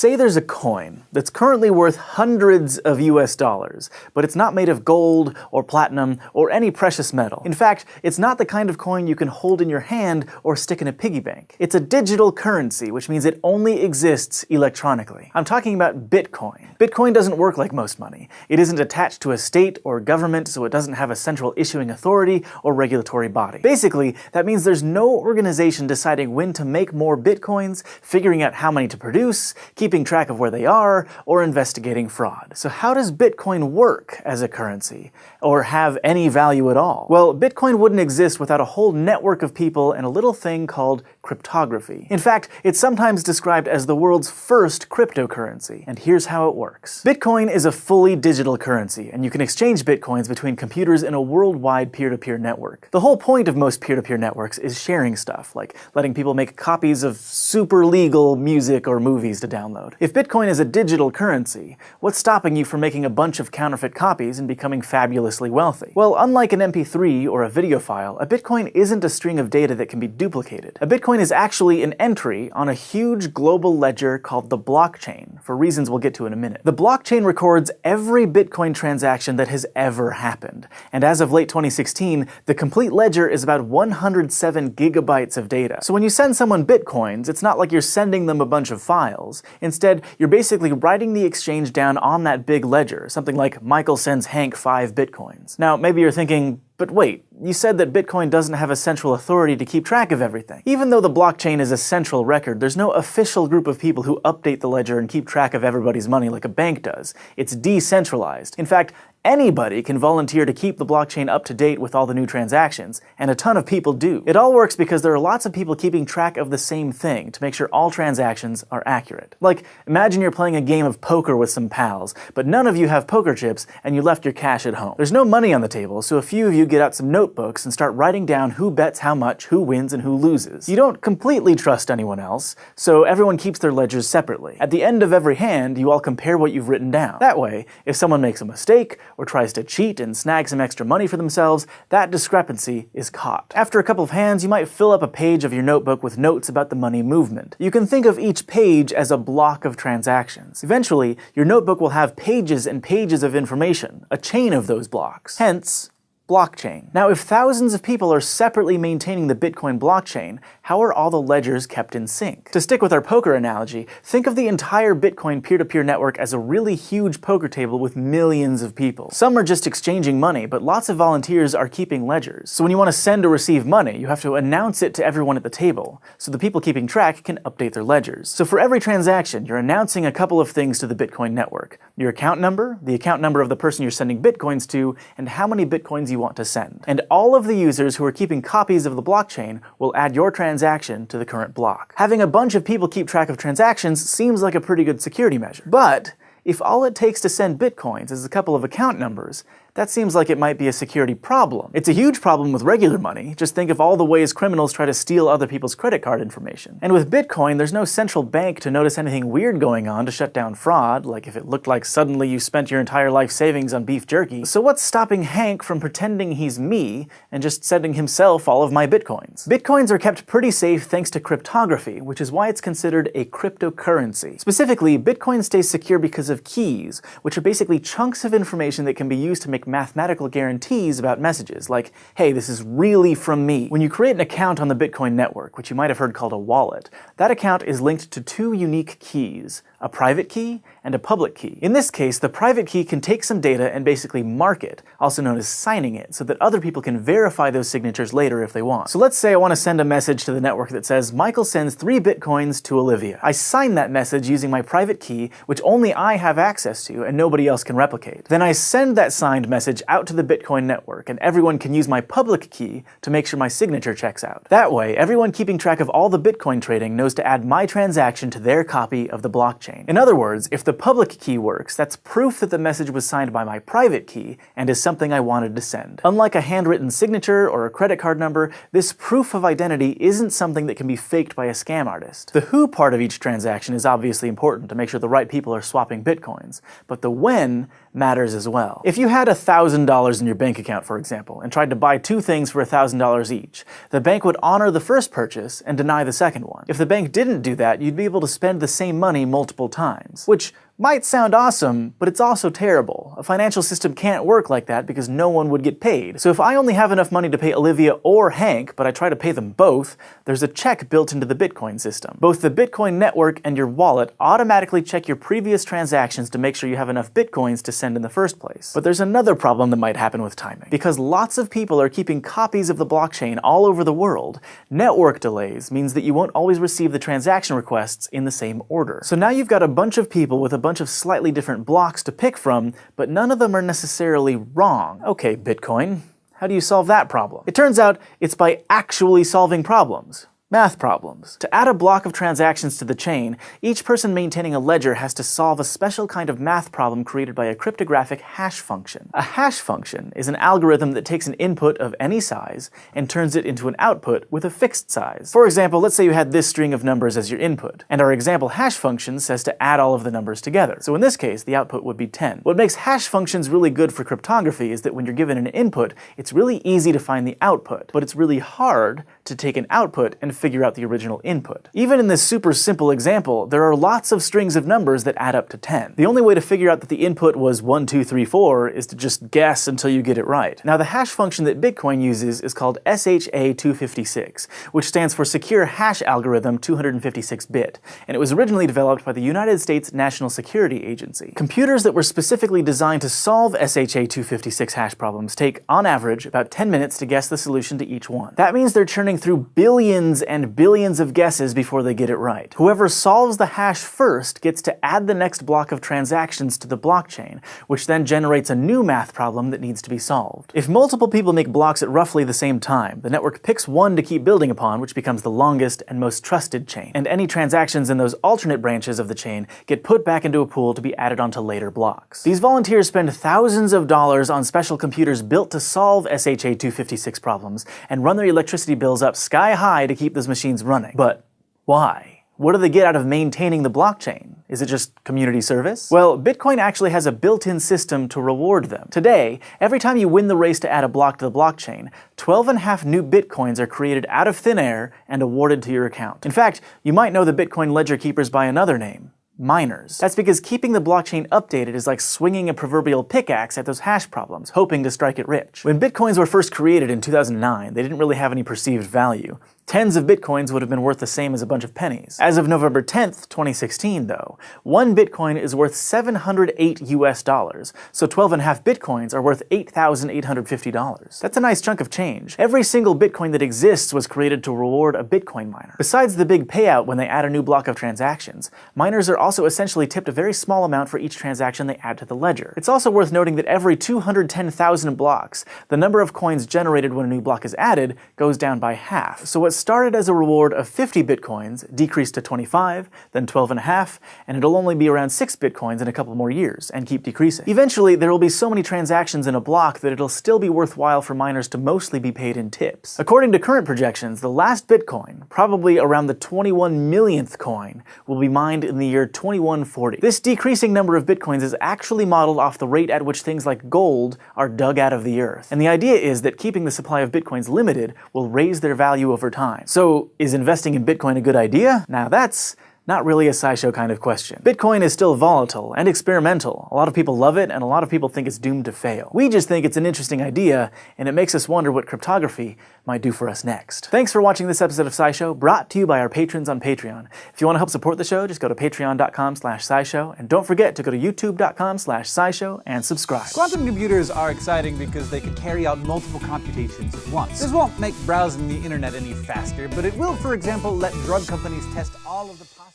Say there's a coin that's currently worth hundreds of US dollars, but it's not made of gold or platinum or any precious metal. In fact, it's not the kind of coin you can hold in your hand or stick in a piggy bank. It's a digital currency, which means it only exists electronically. I'm talking about Bitcoin. Bitcoin doesn't work like most money. It isn't attached to a state or government, so it doesn't have a central issuing authority or regulatory body. Basically, that means there's no organization deciding when to make more Bitcoins, figuring out how many to produce, keeping track of where they are, or investigating fraud. So how does Bitcoin work as a currency? Or have any value at all? Well, Bitcoin wouldn't exist without a whole network of people and a little thing called cryptography. In fact, it's sometimes described as the world's first cryptocurrency, and here's how it works. Bitcoin is a fully digital currency, and you can exchange Bitcoins between computers in a worldwide peer-to-peer network. The whole point of most peer-to-peer networks is sharing stuff, like letting people make copies of super legal music or movies to download. If Bitcoin is a digital currency, what's stopping you from making a bunch of counterfeit copies and becoming fabulously wealthy? Well, unlike an MP3 or a video file, a Bitcoin isn't a string of data that can be duplicated. A Bitcoin is actually an entry on a huge global ledger called the blockchain, for reasons we'll get to in a minute. The blockchain records every Bitcoin transaction that has ever happened, and as of late 2016, the complete ledger is about 107 gigabytes of data. So when you send someone Bitcoins, it's not like you're sending them a bunch of files. Instead, you're basically writing the exchange down on that big ledger, something like Michael sends Hank 5 Bitcoins. Now, maybe you're thinking, but wait, you said that Bitcoin doesn't have a central authority to keep track of everything. Even though the blockchain is a central record, there's no official group of people who update the ledger and keep track of everybody's money like a bank does. It's decentralized. In fact, anybody can volunteer to keep the blockchain up to date with all the new transactions, and a ton of people do. It all works because there are lots of people keeping track of the same thing to make sure all transactions are accurate. Like, imagine you're playing a game of poker with some pals, but none of you have poker chips and you left your cash at home. There's no money on the table, so a few of you get out some notebooks and start writing down who bets how much, who wins, and who loses. You don't completely trust anyone else, so everyone keeps their ledgers separately. At the end of every hand, you all compare what you've written down. That way, if someone makes a mistake, or tries to cheat and snag some extra money for themselves, that discrepancy is caught. After a couple of hands, you might fill up a page of your notebook with notes about the money movement. You can think of each page as a block of transactions. Eventually, your notebook will have pages and pages of information, a chain of those blocks. Hence, blockchain. Now, if thousands of people are separately maintaining the Bitcoin blockchain, how are all the ledgers kept in sync? To stick with our poker analogy, think of the entire Bitcoin peer-to-peer network as a really huge poker table with millions of people. Some are just exchanging money, but lots of volunteers are keeping ledgers. So when you want to send or receive money, you have to announce it to everyone at the table, so the people keeping track can update their ledgers. So for every transaction, you're announcing a couple of things to the Bitcoin network: your account number, the account number of the person you're sending Bitcoins to, and how many Bitcoins you want to send. And all of the users who are keeping copies of the blockchain will add your transaction to the current block. Having a bunch of people keep track of transactions seems like a pretty good security measure. But if all it takes to send Bitcoins is a couple of account numbers, that seems like it might be a security problem. It's a huge problem with regular money. Just think of all the ways criminals try to steal other people's credit card information. And with Bitcoin, there's no central bank to notice anything weird going on to shut down fraud, like if it looked like suddenly you spent your entire life savings on beef jerky. So what's stopping Hank from pretending he's me and just sending himself all of my Bitcoins? Bitcoins are kept pretty safe thanks to cryptography, which is why it's considered a cryptocurrency. Specifically, Bitcoin stays secure because of keys, which are basically chunks of information that can be used to make mathematical guarantees about messages, like, hey, this is really from me. When you create an account on the Bitcoin network, which you might have heard called a wallet, that account is linked to two unique keys: a private key and a public key. In this case, the private key can take some data and basically mark it, also known as signing it, so that other people can verify those signatures later if they want. So let's say I want to send a message to the network that says, Michael sends 3 Bitcoins to Olivia. I sign that message using my private key, which only I have access to and nobody else can replicate. Then I send that signed message out to the Bitcoin network, and everyone can use my public key to make sure my signature checks out. That way, everyone keeping track of all the Bitcoin trading knows to add my transaction to their copy of the blockchain. In other words, if the public key works, that's proof that the message was signed by my private key and is something I wanted to send. Unlike a handwritten signature or a credit card number, this proof of identity isn't something that can be faked by a scam artist. The who part of each transaction is obviously important to make sure the right people are swapping Bitcoins, but the when matters as well. If you had $1,000 in your bank account, for example, and tried to buy two things for $1,000 each, the bank would honor the first purchase and deny the second one. If the bank didn't do that, you'd be able to spend the same money multiple times, which might sound awesome, but it's also terrible. A financial system can't work like that because no one would get paid. So if I only have enough money to pay Olivia or Hank, but I try to pay them both, there's a check built into the Bitcoin system. Both the Bitcoin network and your wallet automatically check your previous transactions to make sure you have enough Bitcoins to send in the first place. But there's another problem that might happen with timing. Because lots of people are keeping copies of the blockchain all over the world, network delays means that you won't always receive the transaction requests in the same order. So now you've got a bunch of people with a bunch of slightly different blocks to pick from, but none of them are necessarily wrong. Okay, Bitcoin, how do you solve that problem? It turns out it's by actually solving problems. Math problems. To add a block of transactions to the chain, each person maintaining a ledger has to solve a special kind of math problem created by a cryptographic hash function. A hash function is an algorithm that takes an input of any size and turns it into an output with a fixed size. For example, let's say you had this string of numbers as your input, and our example hash function says to add all of the numbers together. So in this case, the output would be 10. What makes hash functions really good for cryptography is that when you're given an input, it's really easy to find the output, but it's really hard to take an output and figure out the original input. Even in this super simple example, there are lots of strings of numbers that add up to 10. The only way to figure out that the input was 1, 2, 3, 4 is to just guess until you get it right. Now the hash function that Bitcoin uses is called SHA-256, which stands for Secure Hash Algorithm 256-bit, and it was originally developed by the United States National Security Agency. Computers that were specifically designed to solve SHA-256 hash problems take, on average, about 10 minutes to guess the solution to each one. That means they're churning through billions and billions of guesses before they get it right. Whoever solves the hash first gets to add the next block of transactions to the blockchain, which then generates a new math problem that needs to be solved. If multiple people make blocks at roughly the same time, the network picks one to keep building upon, which becomes the longest and most trusted chain, and any transactions in those alternate branches of the chain get put back into a pool to be added onto later blocks. These volunteers spend thousands of dollars on special computers built to solve SHA-256 problems and run their electricity bills up sky high to keep those machines running. But why? What do they get out of maintaining the blockchain? Is it just community service? Well, Bitcoin actually has a built-in system to reward them. Today, every time you win the race to add a block to the blockchain, 12.5 new Bitcoins are created out of thin air and awarded to your account. In fact, you might know the Bitcoin ledger keepers by another name. Miners. That's because keeping the blockchain updated is like swinging a proverbial pickaxe at those hash problems, hoping to strike it rich. When Bitcoins were first created in 2009, they didn't really have any perceived value. Tens of Bitcoins would have been worth the same as a bunch of pennies. As of November 10th, 2016, though, one Bitcoin is worth $708, so 12.5 Bitcoins are worth $8,850. That's a nice chunk of change. Every single Bitcoin that exists was created to reward a Bitcoin miner. Besides the big payout when they add a new block of transactions, miners are also essentially tipped a very small amount for each transaction they add to the ledger. It's also worth noting that every 210,000 blocks, the number of coins generated when a new block is added goes down by half. So what started as a reward of 50 Bitcoins decreased to 25, then 12.5, and it'll only be around 6 Bitcoins in a couple more years, and keep decreasing. Eventually, there will be so many transactions in a block that it'll still be worthwhile for miners to mostly be paid in tips. According to current projections, the last Bitcoin, probably around the 21 millionth coin, will be mined in the year 2140. This decreasing number of Bitcoins is actually modeled off the rate at which things like gold are dug out of the earth. And the idea is that keeping the supply of Bitcoins limited will raise their value over time. So, is investing in Bitcoin a good idea? Now that's not really a SciShow kind of question. Bitcoin is still volatile and experimental. A lot of people love it, and a lot of people think it's doomed to fail. We just think it's an interesting idea, and it makes us wonder what cryptography might do for us next. Thanks for watching this episode of SciShow, brought to you by our patrons on Patreon. If you want to help support the show, just go to patreon.com/SciShow, and don't forget to go to youtube.com/SciShow and subscribe. Quantum computers are exciting because they can carry out multiple computations at once. This won't make browsing the internet any faster, but it will, for example, let drug companies test all of the possible